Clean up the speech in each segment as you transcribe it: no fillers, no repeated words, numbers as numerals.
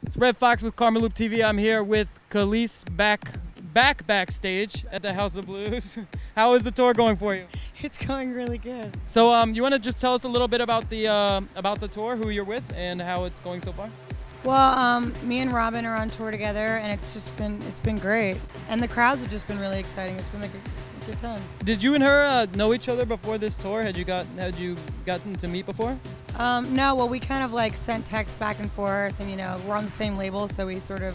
It's Red Foxx with KarmaloopTV. I'm here with Kelis backstage at the House of Blues. How is the tour going for you? It's going really good. So you want to just tell us a little bit about the tour, who you're with, and how it's going so far? Well, me and Robin are on tour together, and it's been great. And the crowds have just been really exciting. It's been like a good time. Did you and her know each other before this tour? Had you gotten to meet before? No, well, we kind of like sent texts back and forth, and we're on the same label, so we sort of,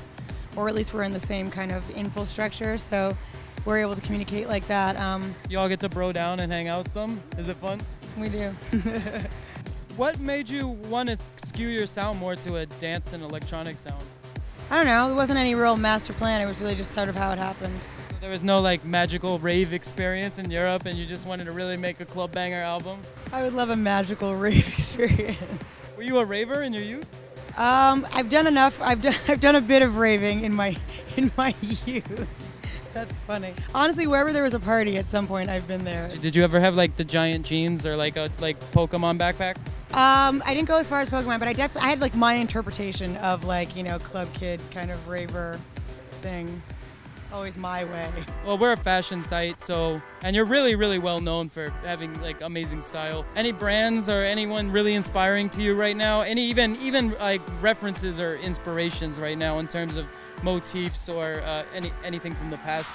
or at least we're in the same kind of info structure, so we're able to communicate like that. You all get to bro down and hang out some? Is it fun? We do. What made you want to skew your sound more to a dance and electronic sound? I don't know. There wasn't any real master plan. It was really just sort of how it happened. There was no like magical rave experience in Europe, and you just wanted to really make a club banger album? I would love a magical rave experience. Were you a raver in your youth? I've done enough. I've done a bit of raving in my youth. That's funny. Honestly, wherever there was a party at some point, I've been there. Did you ever have like the giant jeans or like a Pokemon backpack? I didn't go as far as Pokemon, but I had like my interpretation of like club kid kind of raver thing. Always my way. Well, we're a fashion site, and you're really, really well known for having like amazing style. Any brands or anyone really inspiring to you right now? Any even like references or inspirations right now in terms of motifs or anything from the past?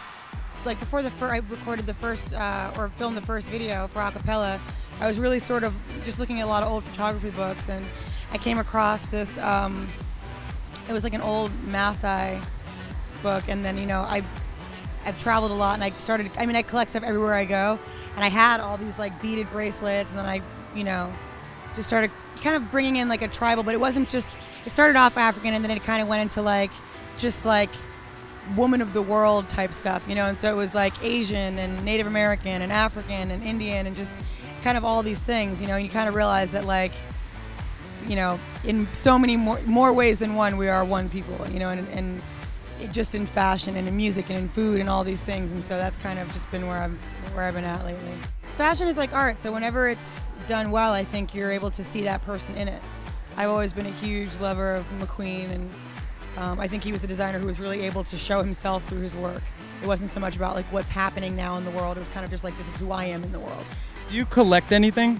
Like before I recorded the first or filmed the first video for acapella, I was really sort of just looking at a lot of old photography books, and I came across this. It was like an old Maasai book, and then I've traveled a lot, and I collect stuff everywhere I go, and I had all these like beaded bracelets, and then I just started kind of bringing in like a tribal, but it started off African, and then it kind of went into like just like woman of the world type stuff, and so it was like Asian and Native American and African and Indian and just kind of all these things, and you kind of realize that like in so many more ways than one, we are one people, and just in fashion and in music and in food and all these things, and so that's kind of just been where I've been at lately. Fashion is like art, so whenever it's done well, I think you're able to see that person in it. I've always been a huge lover of McQueen, and I think he was a designer who was really able to show himself through his work. It wasn't so much about like what's happening now in the world, it was kind of just like, this is who I am in the world. Do you collect anything?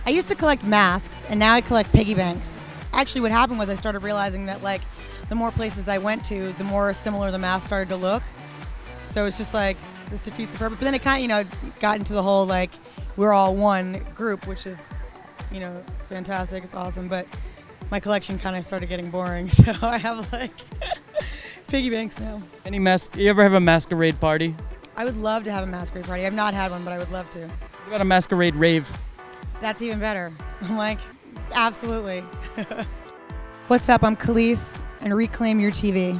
I used to collect masks, and now I collect piggy banks. Actually, what happened was I started realizing that like the more places I went to, the more similar the masks started to look. So it's just like, this defeats the purpose. But then it kind of, got into the whole like, we're all one group, which is, fantastic. It's awesome. But my collection kind of started getting boring, so I have like piggy banks now. You ever have a masquerade party? I would love to have a masquerade party. I've not had one, but I would love to. What about a masquerade rave? That's even better. I'm like, absolutely. What's up? I'm Kelis, and reclaim your TV.